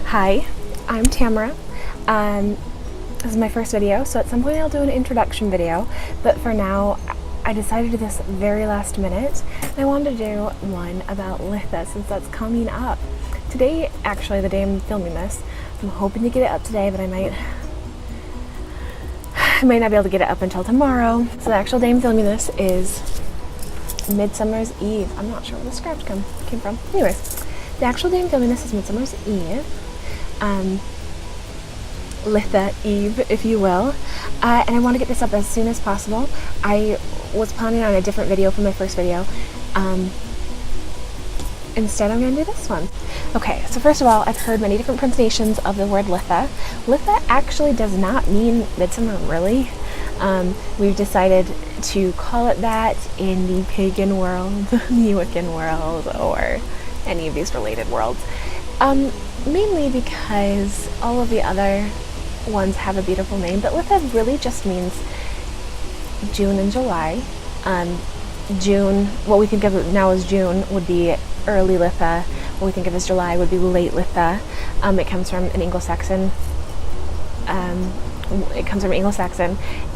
Hi, I'm Tamara. This is my first video, so at some point I'll do an introduction video, but for now I decided to do this very last minute, and I wanted to do one about Litha since that's coming up. Today, actually the day I'm filming this, I'm hoping to get it up today, but I might not be able to get it up until tomorrow. So the actual day I'm filming this is Midsummer's Eve. I'm not sure where the scratch came from. Anyways, the actual day I'm filming this is Midsummer's Eve. Litha Eve, if you will. And I want to get this up as soon as possible. I was planning on a different video for my first video. Instead, I'm going to do this one. Okay, so first of all, I've heard many different pronunciations of the word Litha. Litha actually does not mean midsummer, really. We've decided to call it that in the pagan world, the Wiccan world, or any of these related worlds. Mainly because all of the other ones have a beautiful name, but Litha really just means June and July. June, what we think of now as June, would be early Litha. What we think of as July would be late Litha. It comes from an Anglo-Saxon.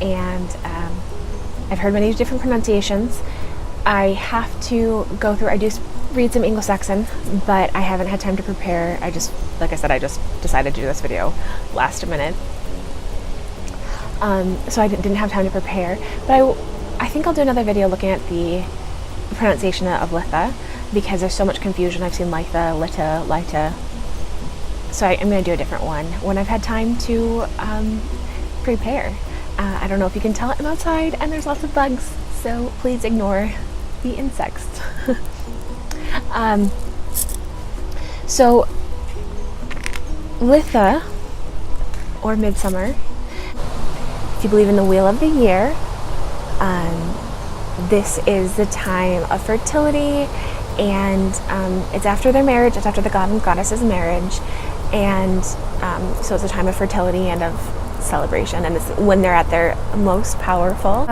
And I've heard many different pronunciations. I have to go through. I do read some Anglo-Saxon, but I haven't had time to prepare. Like I said, I just decided to do this video last minute. So I didn't have time to prepare, but I think I'll do another video looking at the pronunciation of Litha, because there's so much confusion. I've seen Litha, Litha. So I'm going to do a different one when I've had time to prepare. I don't know if you can tell, I'm outside and there's lots of bugs, so please ignore the insects. So Litha, or Midsummer, if you believe in the wheel of the year, this is the time of fertility, and it's after their marriage, it's after the god and goddess's marriage, and so it's a time of fertility and of celebration, and it's when they're at their most powerful.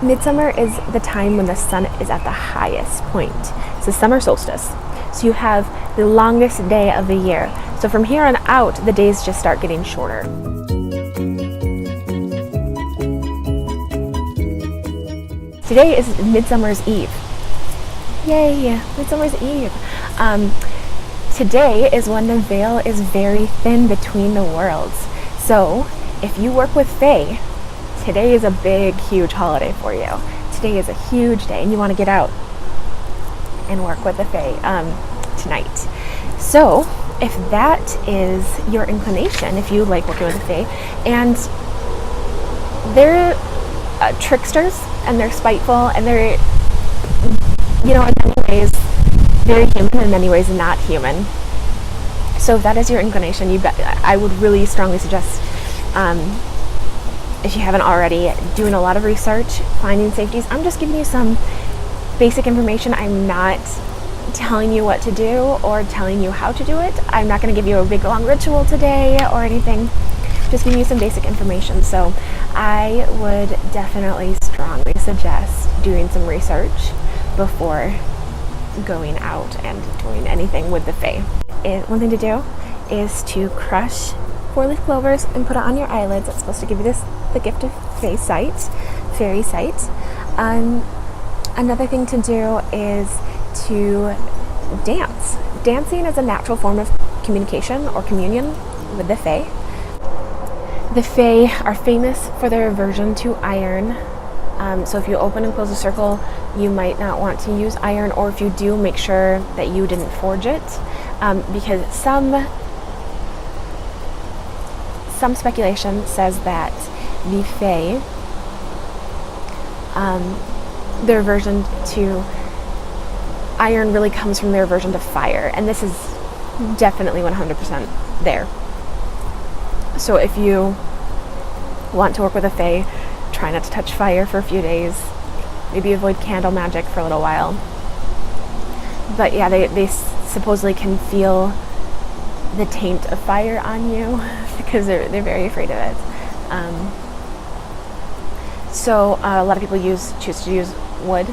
Midsummer is the time when the sun is at the highest point. It's the summer solstice. So you have the longest day of the year. So from here on out, the days just start getting shorter. Today is Midsummer's Eve. Yay, Midsummer's Eve. Today is when the veil is very thin between the worlds. So if you work with Fae, today is a big, huge holiday for you. Today is a huge day, and you want to get out and work with the Fae tonight. So if that is your inclination, if you like working with the Fae, and they're tricksters, and they're spiteful, and they're, in many ways very human, in many ways not human. So if that is your inclination, I would really strongly suggest, if you haven't already, doing a lot of research, finding safeties. I'm just giving you some basic information. I'm not telling you what to do or telling you how to do it. I'm not going to give you a big long ritual today or anything. Just giving you some basic information. So I would definitely strongly suggest doing some research before going out and doing anything with the Fae. One thing to do is to crush 4-leaf clovers and put it on your eyelids. It's supposed to give you the gift of fairy sight. Another thing to do is to dance. Dancing is a natural form of communication or communion with the Fae. The Fae are famous for their aversion to iron. So if you open and close a circle, you might not want to use iron, or if you do, make sure that you didn't forge it, because some speculation says that the Fae, their aversion to iron really comes from their aversion to fire, and this is definitely 100% there. So if you want to work with a Fae, try not to touch fire for a few days. Maybe avoid candle magic for a little while. But yeah, they supposedly can feel the taint of fire on you because they're very afraid of it. So a lot of people choose to use wood.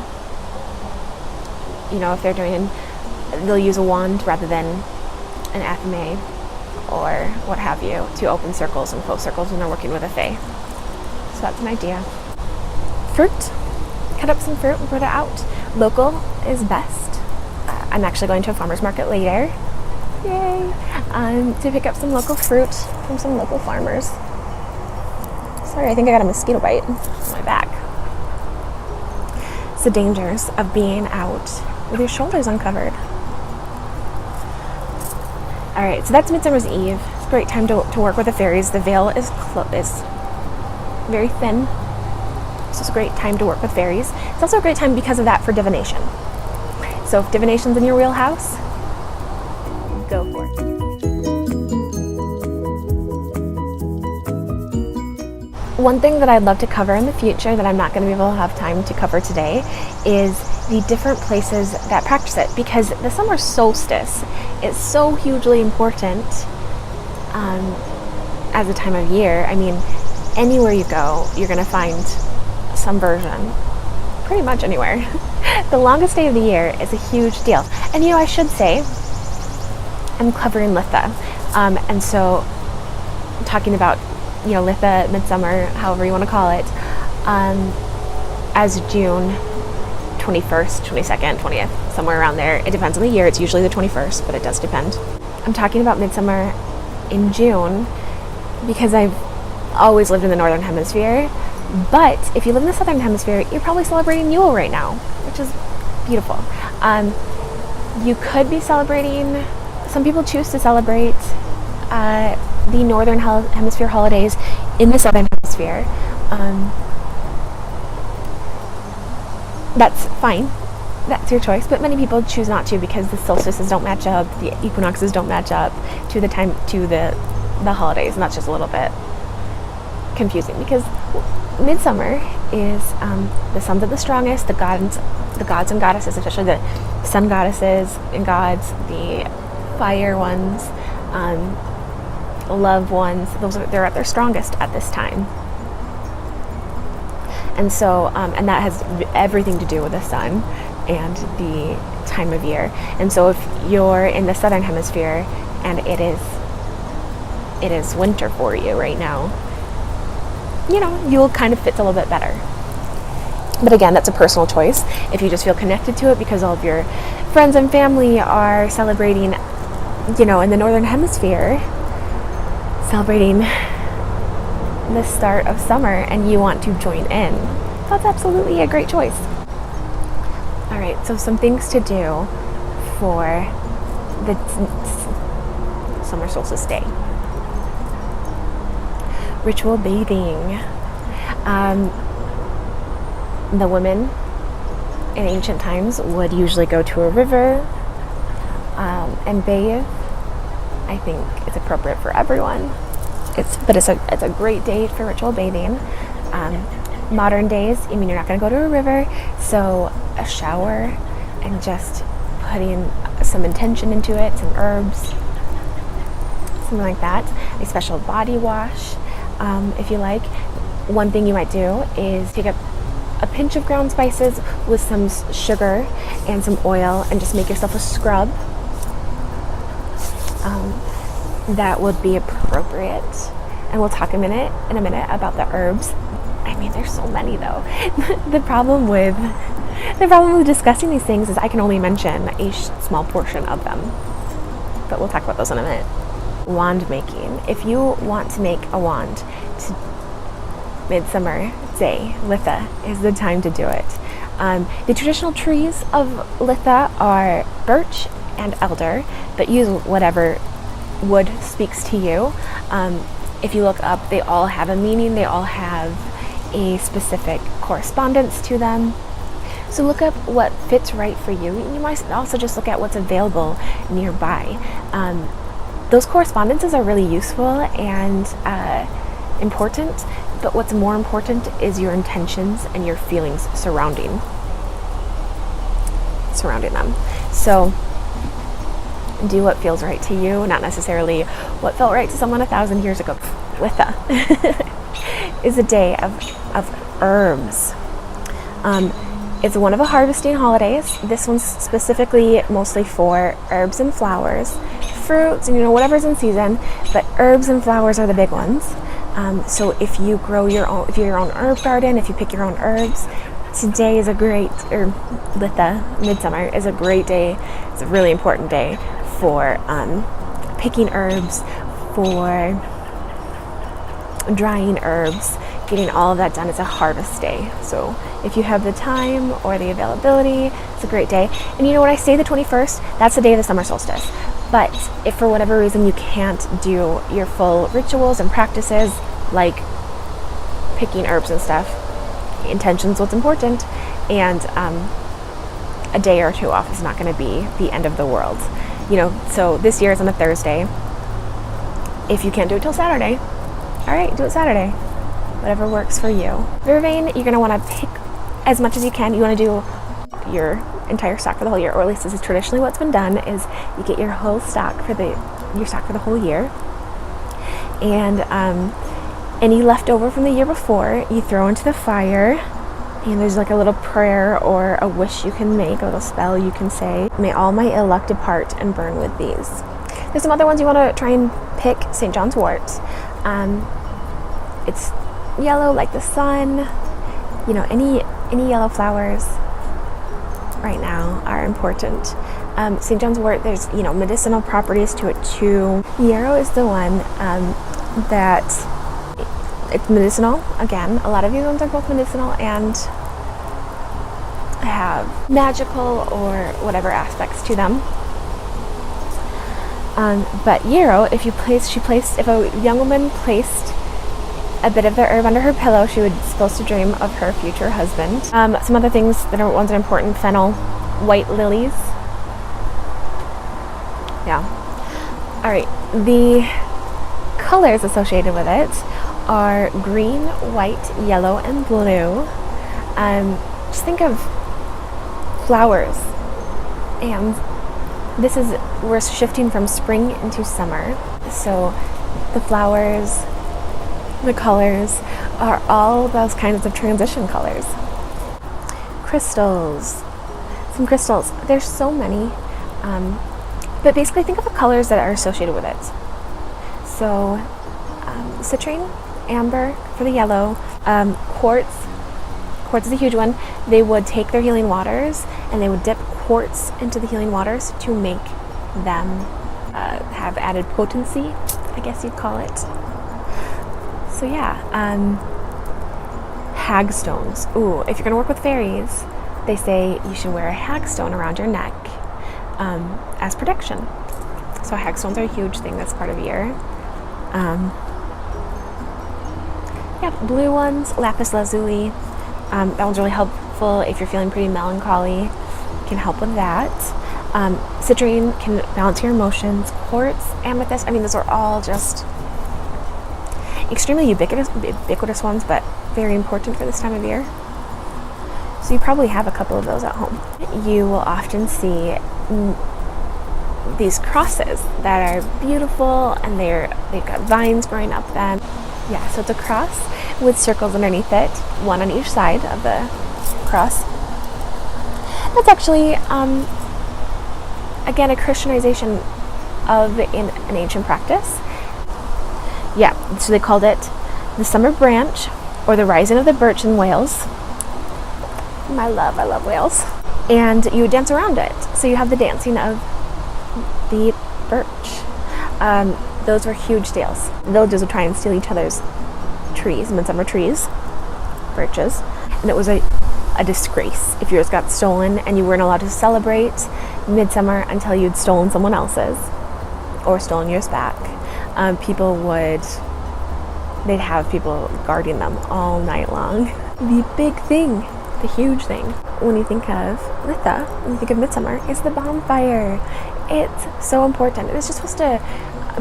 If they're they'll use a wand rather than an athame or what have you to open circles and close circles when they're working with a fae. So that's an idea. Fruit. Cut up some fruit and put it out. Local is best. I'm actually going to a farmer's market later. Yay! To pick up some local fruit from some local farmers. Sorry, I think I got a mosquito bite on my back. It's the dangers of being out with your shoulders uncovered. Alright, so that's Midsummer's Eve. It's a great time to work with the fairies. The veil is very thin, so it's a great time to work with fairies. It's also a great time because of that for divination. So if divination's in your wheelhouse, go for it. One thing that I'd love to cover in the future that I'm not going to be able to have time to cover today is the different places that practice it, because the summer solstice is so hugely important as a time of year. I mean, anywhere you go, you're going to find some version, pretty much anywhere. The longest day of the year is a huge deal. And I should say, I'm covering Litha, and so I'm talking about Litha, Midsummer, however you want to call it, as June 21st, 22nd, 20th, somewhere around there. It depends on the year. It's usually the 21st, but it does depend. I'm talking about Midsummer in June because I've always lived in the Northern Hemisphere, but if you live in the Southern Hemisphere, you're probably celebrating Yule right now, which is beautiful. You could be celebrating, some people choose to celebrate the Northern Hemisphere holidays in the Southern Hemisphere. That's fine. That's your choice, but many people choose not to because the solstices don't match up, the equinoxes don't match up to the holidays, and that's just a little bit confusing because Midsummer is the sun's at the strongest, the gods and goddesses, especially the sun goddesses and gods, the fire ones, love ones, they're at their strongest at this time. And so, and that has everything to do with the sun and the time of year. And so if you're in the Southern Hemisphere and it is winter for you right now, Yule kind of fits a little bit better. But again, that's a personal choice. If you just feel connected to it because all of your friends and family are celebrating, in the Northern Hemisphere, celebrating the start of summer, and you want to join in, that's absolutely a great choice. All right, so some things to do for the summer solstice day. Ritual bathing. The women in ancient times would usually go to a river and bathe. I think it's appropriate for everyone. It's a great day for ritual bathing. Modern days, you're not going to go to a river, so a shower and just putting some intention into it, some herbs, something like that. A special body wash, if you like. One thing you might do is take up a pinch of ground spices with some sugar and some oil and just make yourself a scrub. That would be appropriate. And we'll talk in a minute about the herbs. I mean, there's so many though. The problem with discussing these things is I can only mention a small portion of them. But we'll talk about those in a minute. Wand making. If you want to make a wand, Midsummer Day, Litha, is the time to do it. The traditional trees of Litha are birch and elder, but use whatever wood speaks to you. If you look up, they all have a meaning. They all have a specific correspondence to them. So look up what fits right for you. You might also just look at what's available nearby. Those correspondences are really useful and important, but what's more important is your intentions and your feelings surrounding them. So do what feels right to you, not necessarily what felt right to someone 1,000 years ago. Litha is a day of herbs. It's one of the harvesting holidays. This one's specifically mostly for herbs and flowers. fruits and whatever's in season, but herbs and flowers are the big ones. So if you grow your own, if you're your own herb garden, if you pick your own herbs, today is a great, or Litha, Midsummer, is a great day. It's a really important day for picking herbs, for drying herbs, getting all of that done. It's a harvest day. So if you have the time or the availability, it's a great day. And you know what, I say the 21st, that's the day of the summer solstice. But if for whatever reason you can't do your full rituals and practices, like picking herbs and stuff, intention's what's important, and a day or two off is not going to be the end of the world. So this year is on a Thursday. If you can't do it till Saturday, all right, do it Saturday. Whatever works for you. Vervain, you're going to want to pick as much as you can. You want to do your entire stock for the whole year, or at least this is traditionally what's been done, is you get your whole stock for your stock for the whole year. And any leftover from the year before, you throw into the fire. And there's like a little prayer or a wish you can make, a little spell you can say. May all my ill luck depart and burn with these. There's some other ones you want to try and pick. St. John's wort. It's yellow like the sun. Any yellow flowers right now are important. St. John's wort, there's medicinal properties to it too. Yarrow is the one that it's medicinal. Again, a lot of these ones are both medicinal and have magical or whatever aspects to them. But yarrow, if a young woman placed a bit of the herb under her pillow, she was supposed to dream of her future husband. Some other things that are ones that are important: fennel, white lilies. Yeah. All right. The colors associated with it are green, white, yellow, and blue. Just think of flowers, and we're shifting from spring into summer. So the flowers, the colors are all those kinds of transition colors. Crystals, some crystals. There's so many, but basically think of the colors that are associated with it. So citrine, amber for the yellow, quartz. Quartz is a huge one. They would take their healing waters and they would dip quartz into the healing waters to make them have added potency, I guess you'd call it. So yeah, hagstones. Ooh, if you're gonna work with fairies, they say you should wear a hagstone around your neck as protection. So hagstones are a huge thing that's part of year. Blue ones, lapis lazuli. That one's really helpful if you're feeling pretty melancholy. It can help with that. Citrine can balance your emotions. Quartz, amethyst. Those are all just extremely ubiquitous ones, but very important for this time of year. So you probably have a couple of those at home. You will often see these crosses that are beautiful, and they've got vines growing up them. Yeah, so it's a cross with circles underneath it, one on each side of the cross. That's actually, again, a Christianization of an ancient practice. Yeah, so they called it the summer branch, or the rising of the birch in Wales. I love Wales. And you would dance around it. So you have the dancing of the birch. Those were huge deals. Villages would try and steal each other's trees, midsummer trees, birches. And it was a disgrace if yours got stolen, and you weren't allowed to celebrate midsummer until you'd stolen someone else's or stolen yours back. They'd have people guarding them all night long. The big thing, the huge thing, when you think of Litha, when you think of midsummer, is the bonfire. It's so important. It's just supposed to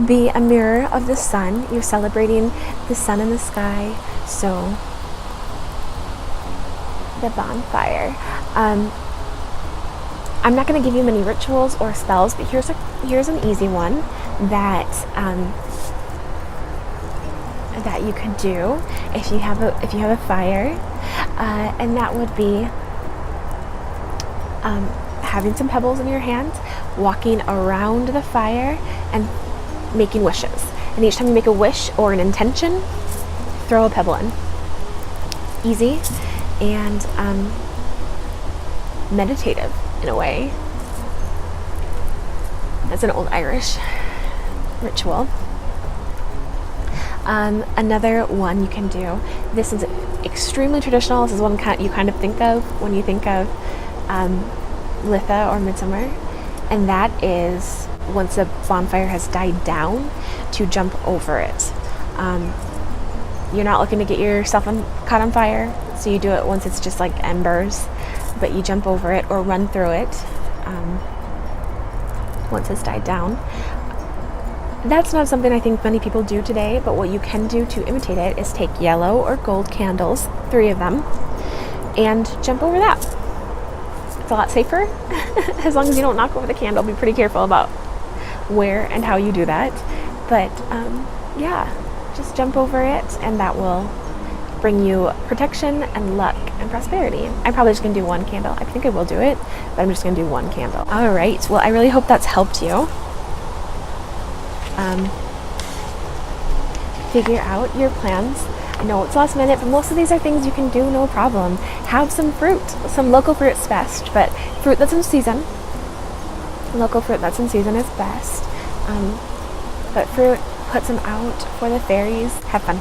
be a mirror of the sun. You're celebrating the sun in the sky. So the bonfire. I'm not going to give you many rituals or spells, but here's an easy one that you could do if you have a fire, and that would be having some pebbles in your hand, walking around the fire, and making wishes. And each time you make a wish or an intention, throw a pebble in. Easy and meditative in a way. That's an old Irish ritual. Another one you can do. This is extremely traditional. This is one you kind of think of when you think of Litha or Midsummer, and that is once the bonfire has died down, to jump over it. You're not looking to get yourself caught on fire, so you do it once it's just like embers, but you jump over it or run through it once it's died down. That's not something I think many people do today, but what you can do to imitate it is take yellow or gold candles, 3 of them, and jump over that. It's a lot safer. As long as you don't knock over the candle, be pretty careful about where and how you do that. But yeah, just jump over it, and that will bring you protection and luck and prosperity. I'm probably just gonna do 1 candle. I think I will do it, but I'm just gonna do 1 candle. All right, well, I really hope that's helped you figure out your plans. I know it's last minute, but most of these are things you can do no problem. Have some fruit. Some local fruit's best, but fruit that's in season. Local fruit that's in season is best. But fruit, put some out for the fairies. Have fun.